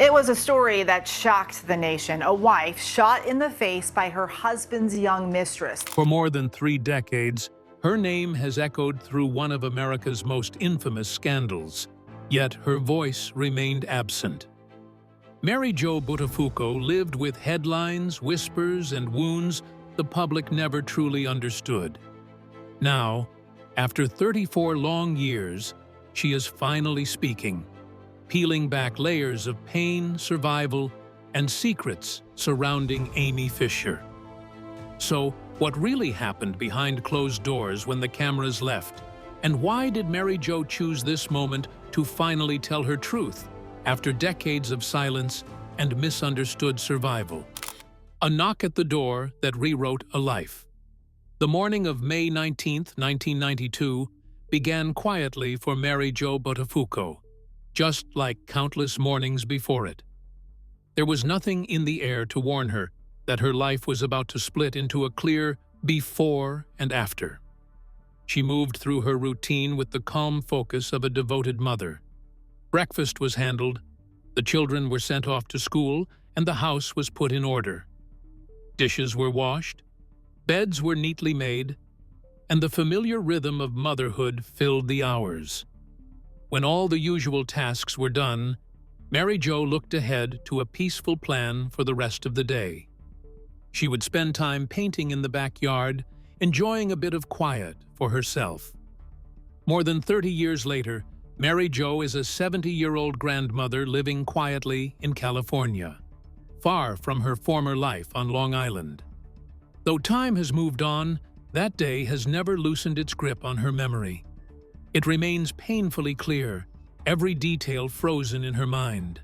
It was a story that shocked the nation. A wife shot in the face by her husband's young mistress. For more than 3 decades, her name has echoed through one of America's most infamous scandals, yet her voice remained absent. Mary Jo Buttafuoco lived with headlines, whispers, and wounds the public never truly understood. Now, after 34 long years, she is finally speaking, peeling back layers of pain, survival, and secrets surrounding Amy Fisher. So, what really happened behind closed doors when the cameras left? And why did Mary Jo choose this moment to finally tell her truth after decades of silence and misunderstood survival? A knock at the door that rewrote a life. The morning of May 19, 1992, began quietly for Mary Jo Buttafuoco, just like countless mornings before it. There was nothing in the air to warn her that her life was about to split into a clear before and after. She moved through her routine with the calm focus of a devoted mother. Breakfast was handled, the children were sent off to school, and the house was put in order. Dishes were washed, beds were neatly made, and the familiar rhythm of motherhood filled the hours. When all the usual tasks were done, Mary Jo looked ahead to a peaceful plan for the rest of the day. She would spend time painting in the backyard, enjoying a bit of quiet for herself. More than 30 years later, Mary Jo is a 70-year-old grandmother living quietly in California, far from her former life on Long Island. Though time has moved on, that day has never loosened its grip on her memory. It remains painfully clear, every detail frozen in her mind.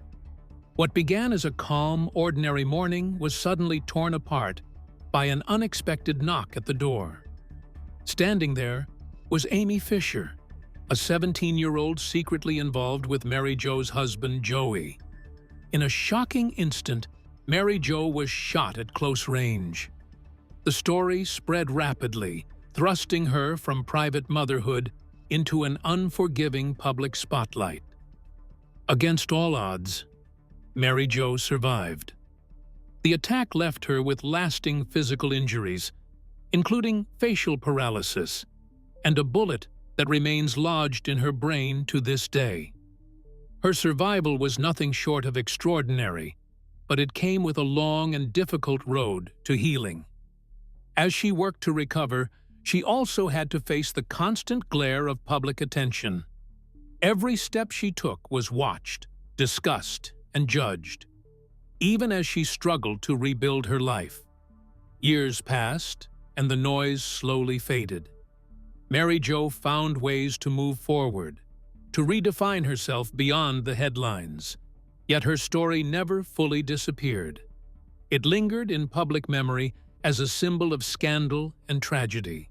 What began as a calm, ordinary morning was suddenly torn apart by an unexpected knock at the door. Standing there was Amy Fisher, a 17-year-old secretly involved with Mary Jo's husband, Joey. In a shocking instant, Mary Jo was shot at close range. The story spread rapidly, thrusting her from private motherhood into an unforgiving public spotlight. Against all odds, Mary Jo survived. The attack left her with lasting physical injuries, including facial paralysis, and a bullet that remains lodged in her brain to this day. Her survival was nothing short of extraordinary, but it came with a long and difficult road to healing. As she worked to recover, she also had to face the constant glare of public attention. Every step she took was watched, discussed, and judged, even as she struggled to rebuild her life. Years passed, and the noise slowly faded. Mary Jo found ways to move forward, to redefine herself beyond the headlines. Yet her story never fully disappeared. It lingered in public memory as a symbol of scandal and tragedy,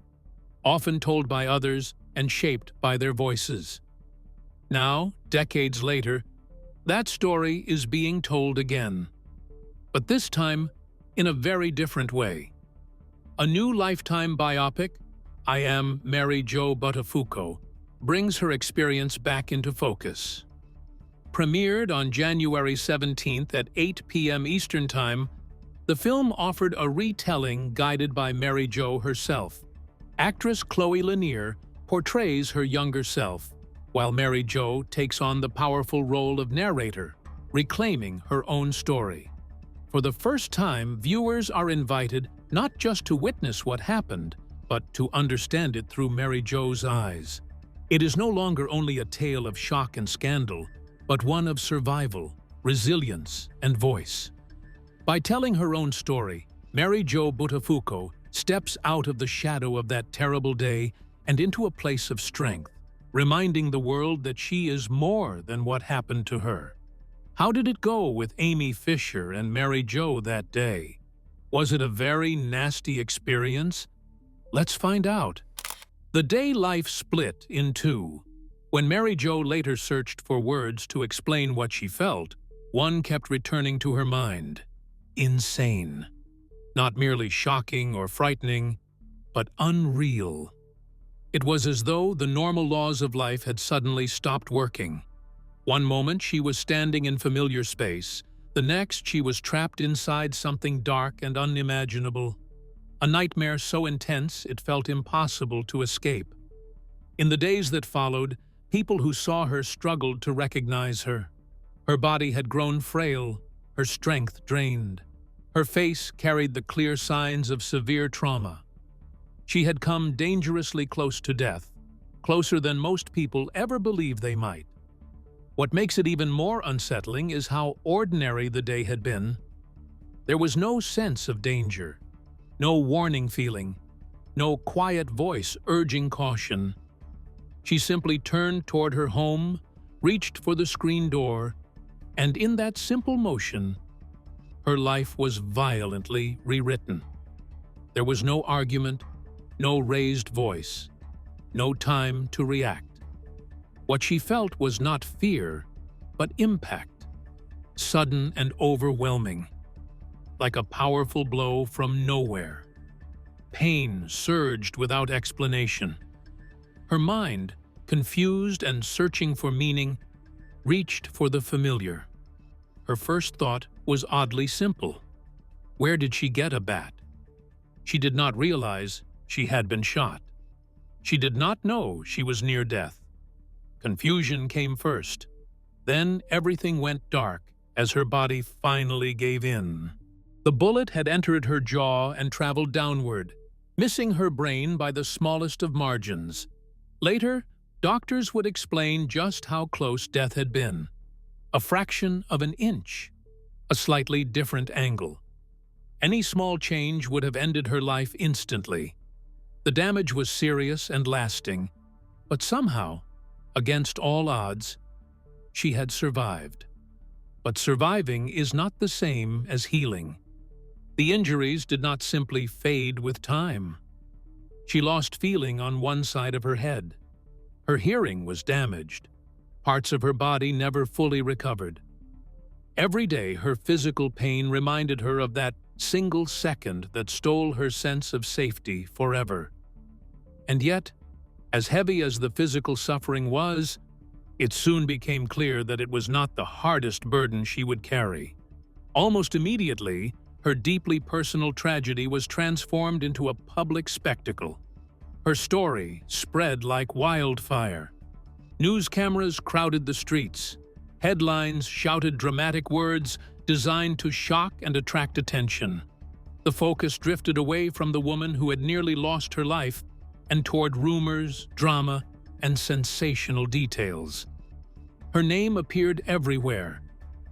often told by others and shaped by their voices. Now, decades later, that story is being told again, but this time in a very different way. A new Lifetime biopic, I Am Mary Jo Buttafuoco, brings her experience back into focus. Premiered on January 17th at 8 p.m. Eastern Time, the film offered a retelling guided by Mary Jo herself. Actress Chloe Lanier portrays her younger self, while Mary Jo takes on the powerful role of narrator, reclaiming her own story. For the first time, viewers are invited not just to witness what happened, but to understand it through Mary Jo's eyes. It is no longer only a tale of shock and scandal, but one of survival, resilience, and voice. By telling her own story, Mary Jo Buttafuoco steps out of the shadow of that terrible day and into a place of strength, reminding the world that she is more than what happened to her. How did it go with Amy Fisher and Mary Jo that day? Was it a very nasty experience? Let's find out. The day life split in two. When Mary Jo later searched for words to explain what she felt, one kept returning to her mind. Insane. Not merely shocking or frightening, but unreal. It was as though the normal laws of life had suddenly stopped working. One moment she was standing in familiar space, the next she was trapped inside something dark and unimaginable, a nightmare so intense it felt impossible to escape. In the days that followed, people who saw her struggled to recognize her. Her body had grown frail, her strength drained. Her face carried the clear signs of severe trauma. She had come dangerously close to death, closer than most people ever believed they might. What makes it even more unsettling is how ordinary the day had been. There was no sense of danger, no warning feeling, no quiet voice urging caution. She simply turned toward her home, reached for the screen door, and in that simple motion, her life was violently rewritten. There was no argument, no raised voice, no time to react. What she felt was not fear, but impact, sudden and overwhelming, like a powerful blow from nowhere. Pain surged without explanation. Her mind, confused and searching for meaning, reached for the familiar. Her first thought was oddly simple. Where did she get a bat? She did not realize she had been shot. She did not know she was near death. Confusion came first. Then everything went dark as her body finally gave in. The bullet had entered her jaw and traveled downward, missing her brain by the smallest of margins. Later, doctors would explain just how close death had been. A fraction of an inch, a slightly different angle. Any small change would have ended her life instantly. The damage was serious and lasting, but somehow, against all odds, she had survived. But surviving is not the same as healing. The injuries did not simply fade with time. She lost feeling on one side of her head. Her hearing was damaged. Parts of her body never fully recovered. Every day, her physical pain reminded her of that single second that stole her sense of safety forever. And yet, as heavy as the physical suffering was, it soon became clear that it was not the hardest burden she would carry. Almost immediately, her deeply personal tragedy was transformed into a public spectacle. Her story spread like wildfire. News cameras crowded the streets. Headlines shouted dramatic words designed to shock and attract attention. The focus drifted away from the woman who had nearly lost her life and toward rumors, drama, and sensational details. Her name appeared everywhere,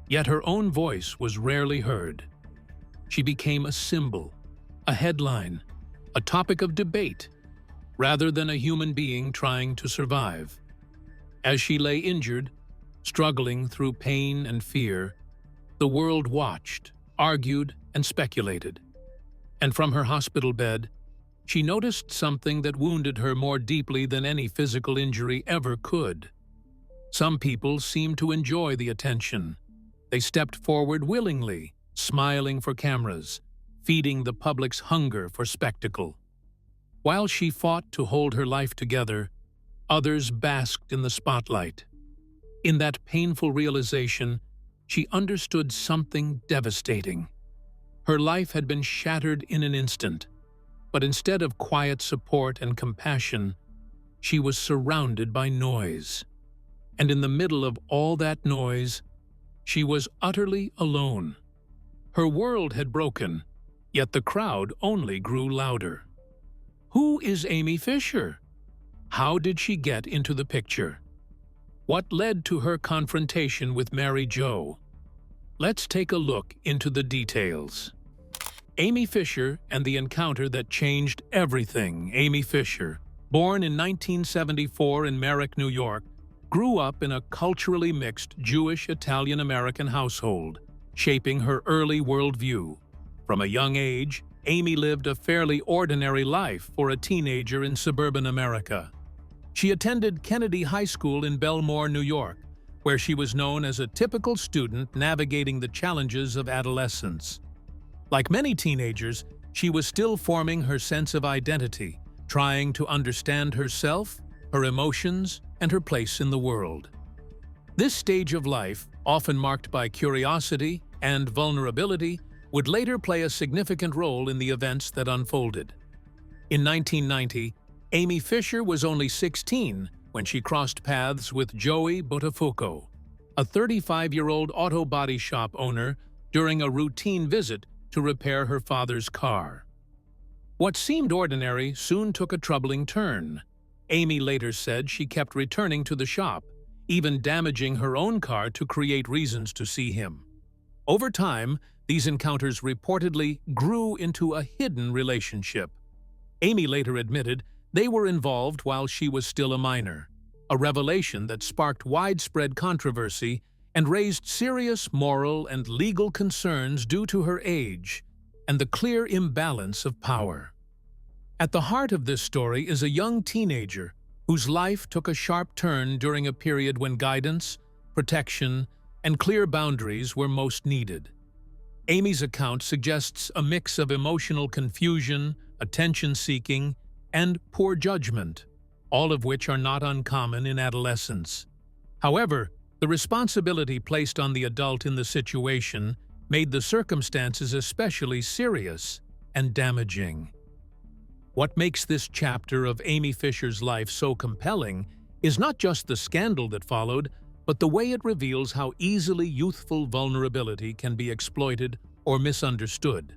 yet her own voice was rarely heard. She became a symbol, a headline, a topic of debate, rather than a human being trying to survive. As she lay injured, struggling through pain and fear, the world watched, argued, and speculated. And from her hospital bed, she noticed something that wounded her more deeply than any physical injury ever could. Some people seemed to enjoy the attention. They stepped forward willingly, smiling for cameras, feeding the public's hunger for spectacle. While she fought to hold her life together, others basked in the spotlight. In that painful realization, she understood something devastating. Her life had been shattered in an instant, but instead of quiet support and compassion, she was surrounded by noise. And in the middle of all that noise, she was utterly alone. Her world had broken, yet the crowd only grew louder. Who is Amy Fisher? How did she get into the picture? What led to her confrontation with Mary Jo? Let's take a look into the details. Amy Fisher and the encounter that changed everything. Amy Fisher, born in 1974 in Merrick, New York, grew up in a culturally mixed Jewish-Italian-American household, shaping her early worldview. From a young age, Amy lived a fairly ordinary life for a teenager in suburban America. She attended Kennedy High School in Belmore, New York, where she was known as a typical student navigating the challenges of adolescence. Like many teenagers, she was still forming her sense of identity, trying to understand herself, her emotions, and her place in the world. This stage of life, often marked by curiosity and vulnerability, would later play a significant role in the events that unfolded. In 1990, Amy Fisher was only 16 when she crossed paths with Jo Buttafuoco, a 35-year-old auto body shop owner, during a routine visit to repair her father's car. What seemed ordinary soon took a troubling turn. Amy later said she kept returning to the shop, even damaging her own car to create reasons to see him. Over time, these encounters reportedly grew into a hidden relationship. Amy later admitted they were involved while she was still a minor, a revelation that sparked widespread controversy and raised serious moral and legal concerns due to her age and the clear imbalance of power. At the heart of this story is a young teenager whose life took a sharp turn during a period when guidance, protection, and clear boundaries were most needed. Amy's account suggests a mix of emotional confusion, attention-seeking, and poor judgment, all of which are not uncommon in adolescence. However, the responsibility placed on the adult in the situation made the circumstances especially serious and damaging. What makes this chapter of Amy Fisher's life so compelling is not just the scandal that followed, but the way it reveals how easily youthful vulnerability can be exploited or misunderstood.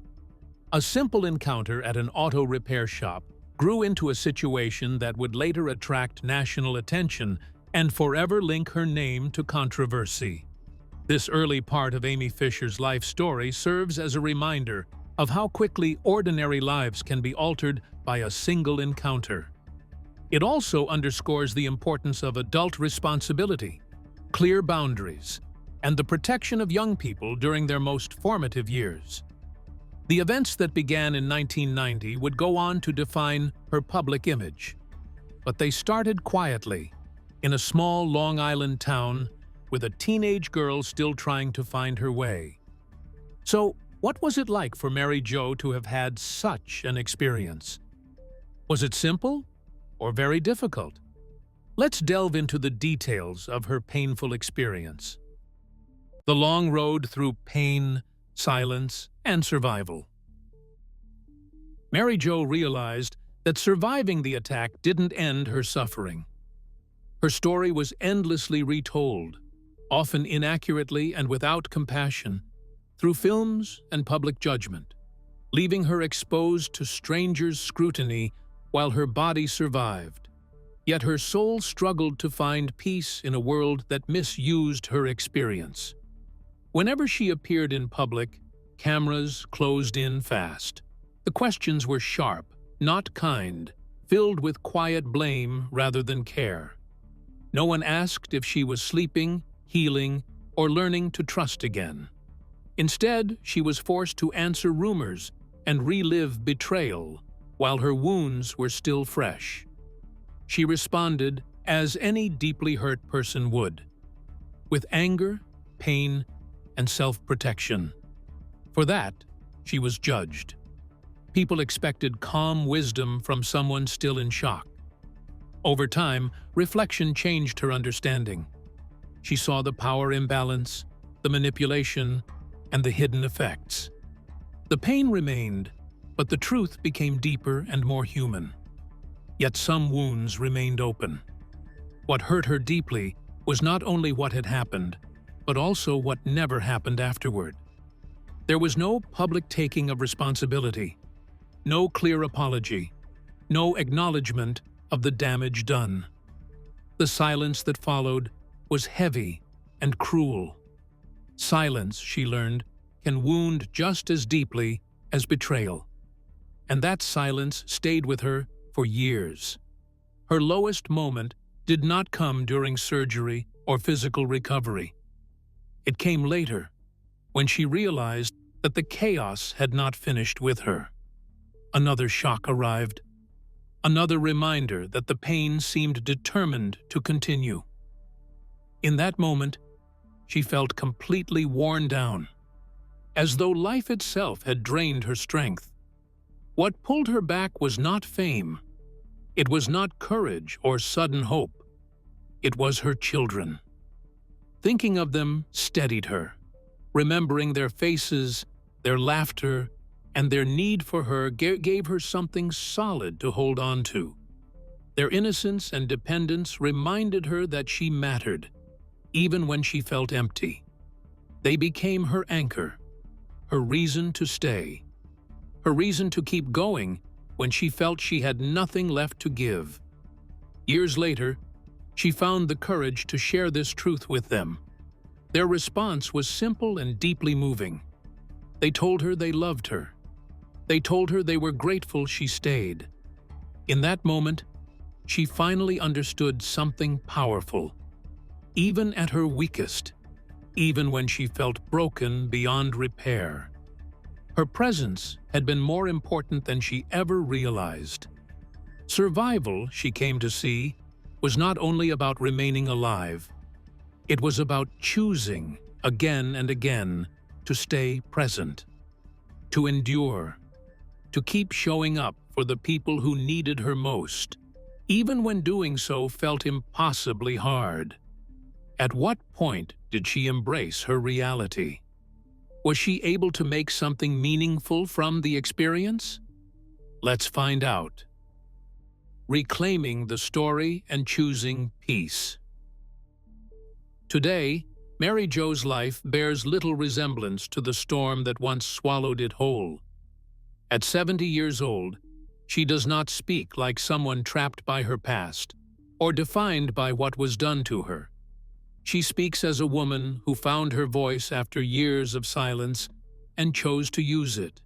A simple encounter at an auto repair shop grew into a situation that would later attract national attention and forever link her name to controversy. This early part of Amy Fisher's life story serves as a reminder of how quickly ordinary lives can be altered by a single encounter. It also underscores the importance of adult responsibility, clear boundaries, and the protection of young people during their most formative years. The events that began in 1990 would go on to define her public image, but they started quietly, in a small Long Island town with a teenage girl still trying to find her way. So, what was it like for Mary Jo to have had such an experience? Was it simple or very difficult? Let's delve into the details of her painful experience. The long road through pain, silence, and survival. Mary Jo realized that surviving the attack didn't end her suffering. Her story was endlessly retold, often inaccurately and without compassion, through films and public judgment, leaving her exposed to strangers' scrutiny while her body survived. Yet her soul struggled to find peace in a world that misused her experience. Whenever she appeared in public, cameras closed in fast. The questions were sharp, not kind, filled with quiet blame rather than care. No one asked if she was sleeping, healing, or learning to trust again. Instead, she was forced to answer rumors and relive betrayal while her wounds were still fresh. She responded as any deeply hurt person would, with anger, pain, and self-protection. For that, she was judged. People expected calm wisdom from someone still in shock. Over time, reflection changed her understanding. She saw the power imbalance, the manipulation, and the hidden effects. The pain remained, but the truth became deeper and more human. Yet some wounds remained open. What hurt her deeply was not only what had happened, but also what never happened afterward. There was no public taking of responsibility, no clear apology, no acknowledgement of the damage done. The silence that followed was heavy and cruel. Silence, she learned, can wound just as deeply as betrayal. And that silence stayed with her for years. Her lowest moment did not come during surgery or physical recovery. It came later, when she realized that the chaos had not finished with her. Another shock arrived, another reminder that the pain seemed determined to continue. In that moment, she felt completely worn down, as though life itself had drained her strength. What pulled her back was not fame. It was not courage or sudden hope. It was her children. Thinking of them steadied her. Remembering their faces, their laughter, and their need for her gave her something solid to hold on to. Their innocence and dependence reminded her that she mattered, even when she felt empty. They became her anchor, her reason to stay, her reason to keep going when she felt she had nothing left to give. Years later, she found the courage to share this truth with them. Their response was simple and deeply moving. They told her they loved her. They told her they were grateful she stayed. In that moment, she finally understood something powerful. Even at her weakest, even when she felt broken beyond repair, her presence had been more important than she ever realized. Survival, she came to see, was not only about remaining alive. It was about choosing, again and again, to stay present, to endure, to keep showing up for the people who needed her most, even when doing so felt impossibly hard. At what point did she embrace her reality? Was she able to make something meaningful from the experience? Let's find out. Reclaiming the story and choosing peace. Today, Mary Jo's life bears little resemblance to the storm that once swallowed it whole. At 70 years old, she does not speak like someone trapped by her past or defined by what was done to her. She speaks as a woman who found her voice after years of silence and chose to use it.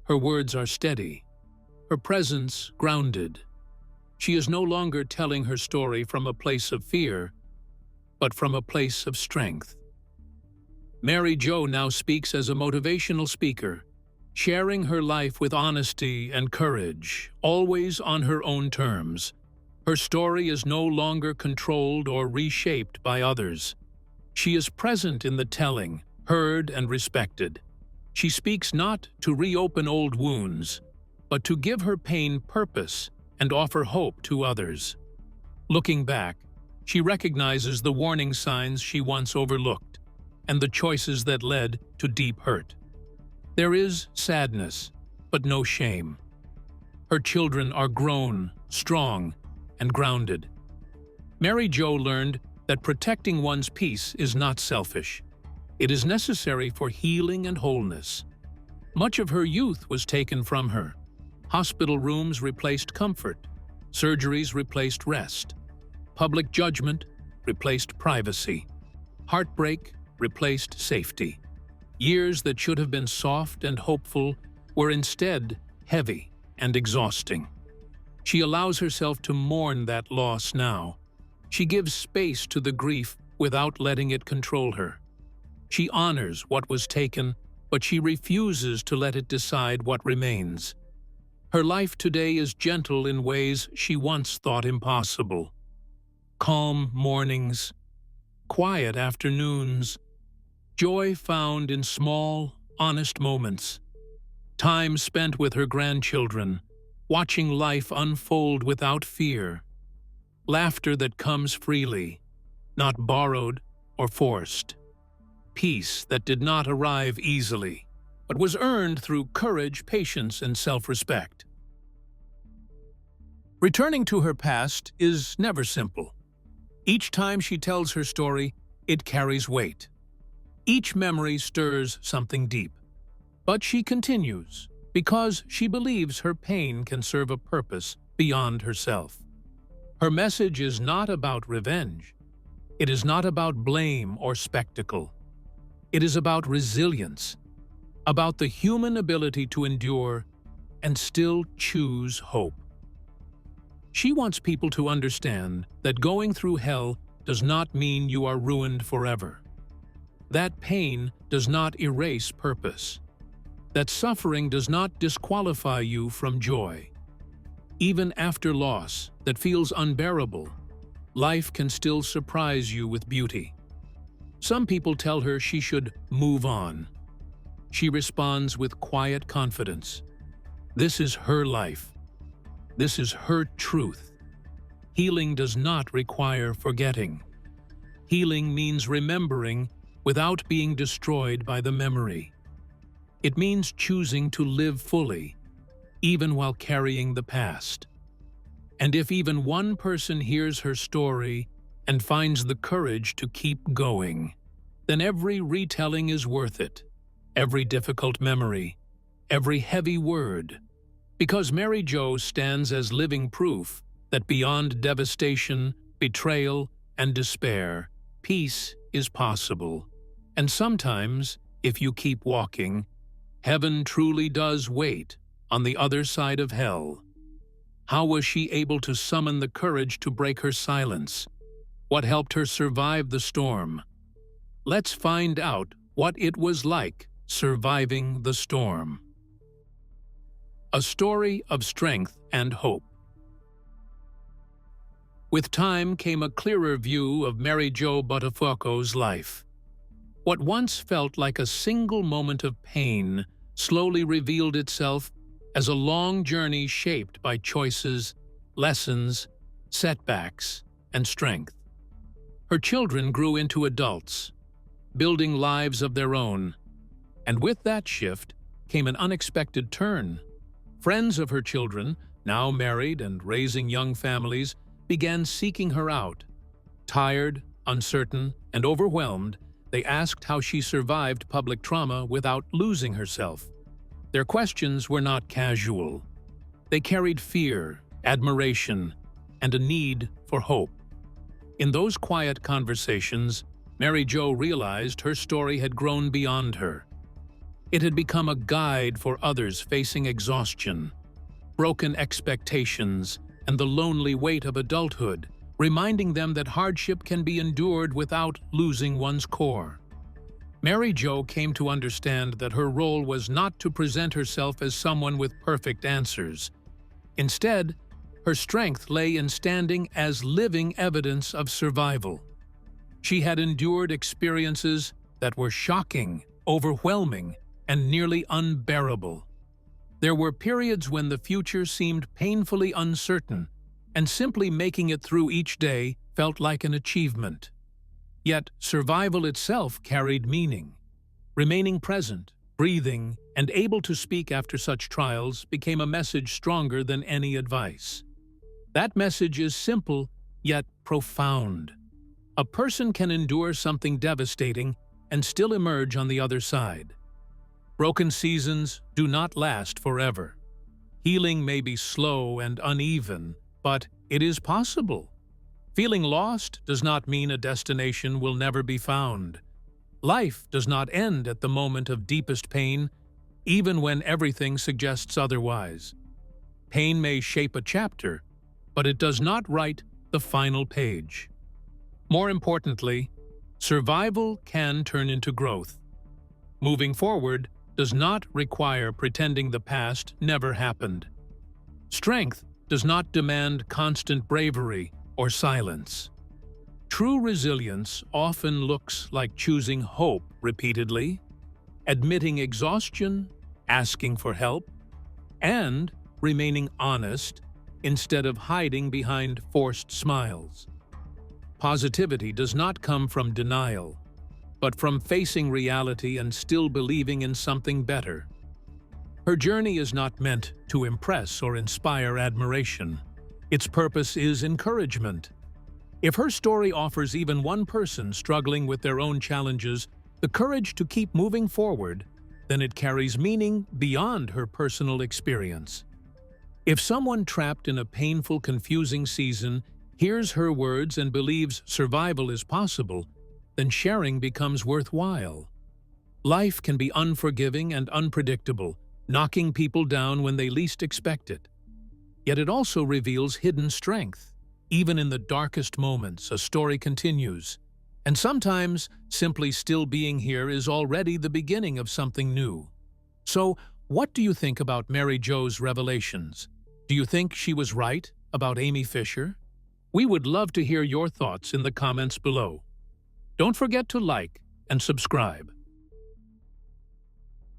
Her words are steady, her presence grounded. She is no longer telling her story from a place of fear, but from a place of strength. Mary Jo now speaks as a motivational speaker, sharing her life with honesty and courage, always on her own terms. Her story is no longer controlled or reshaped by others. She is present in the telling, heard and respected. She speaks not to reopen old wounds, but to give her pain purpose and offer hope to others. Looking back, she recognizes the warning signs she once overlooked and the choices that led to deep hurt. There is sadness, but no shame. Her children are grown, strong, and grounded. Mary Jo learned that protecting one's peace is not selfish. It is necessary for healing and wholeness. Much of her youth was taken from her. Hospital rooms replaced comfort. Surgeries replaced rest. Public judgment replaced privacy. Heartbreak replaced safety. Years that should have been soft and hopeful were instead heavy and exhausting. She allows herself to mourn that loss now. She gives space to the grief without letting it control her. She honors what was taken, but she refuses to let it decide what remains. Her life today is gentle in ways she once thought impossible. Calm mornings, quiet afternoons, joy found in small, honest moments, time spent with her grandchildren, watching life unfold without fear, laughter that comes freely, not borrowed or forced, peace that did not arrive easily, but was earned through courage, patience, and self-respect. Returning to her past is never simple. Each time she tells her story, it carries weight. Each memory stirs something deep. But she continues, because she believes her pain can serve a purpose beyond herself. Her message is not about revenge. It is not about blame or spectacle. It is about resilience, about the human ability to endure and still choose hope. She wants people to understand that going through hell does not mean you are ruined forever. That pain does not erase purpose. That suffering does not disqualify you from joy. Even after loss that feels unbearable, life can still surprise you with beauty. Some people tell her she should move on. She responds with quiet confidence. This is her life. This is her truth. Healing does not require forgetting. Healing means remembering without being destroyed by the memory. It means choosing to live fully, even while carrying the past. And if even one person hears her story and finds the courage to keep going, then every retelling is worth it, every difficult memory, every heavy word, because Mary Jo stands as living proof that beyond devastation, betrayal, and despair, peace is possible. And sometimes, if you keep walking, heaven truly does wait on the other side of hell. How was she able to summon the courage to break her silence? What helped her survive the storm? Let's find out what it was like surviving the storm. A story of strength and hope. With time came a clearer view of Mary Jo Buttafuoco's life. What once felt like a single moment of pain slowly revealed itself as a long journey shaped by choices, lessons, setbacks, and strength. Her children grew into adults, building lives of their own, and with that shift came an unexpected turn. Friends of her children, now married and raising young families, began seeking her out. Tired, uncertain, and overwhelmed, they asked how she survived public trauma without losing herself. Their questions were not casual. They carried fear, admiration, and a need for hope. In those quiet conversations, Mary Jo realized her story had grown beyond her. It had become a guide for others facing exhaustion, broken expectations, and the lonely weight of adulthood, reminding them that hardship can be endured without losing one's core. Mary Jo came to understand that her role was not to present herself as someone with perfect answers. Instead, her strength lay in standing as living evidence of survival. She had endured experiences that were shocking, overwhelming, and nearly unbearable. There were periods when the future seemed painfully uncertain, and simply making it through each day felt like an achievement. Yet survival itself carried meaning. Remaining present, breathing, and able to speak after such trials became a message stronger than any advice. That message is simple, yet profound. A person can endure something devastating and still emerge on the other side. Broken seasons do not last forever. Healing may be slow and uneven, but it is possible. Feeling lost does not mean a destination will never be found. Life does not end at the moment of deepest pain, even when everything suggests otherwise. Pain may shape a chapter, but it does not write the final page. More importantly, survival can turn into growth. Moving forward does not require pretending the past never happened. Strength does not demand constant bravery or silence. True resilience often looks like choosing hope repeatedly, admitting exhaustion, asking for help, and remaining honest instead of hiding behind forced smiles. Positivity does not come from denial, but from facing reality and still believing in something better. Her journey is not meant to impress or inspire admiration. Its purpose is encouragement. If her story offers even one person struggling with their own challenges the courage to keep moving forward, then it carries meaning beyond her personal experience. If someone trapped in a painful, confusing season hears her words and believes survival is possible, then sharing becomes worthwhile. Life can be unforgiving and unpredictable, knocking people down when they least expect it. Yet it also reveals hidden strength. Even in the darkest moments, a story continues. And sometimes, simply still being here is already the beginning of something new. So, what do you think about Mary Jo's revelations? Do you think she was right about Amy Fisher? We would love to hear your thoughts in the comments below. Don't forget to like and subscribe.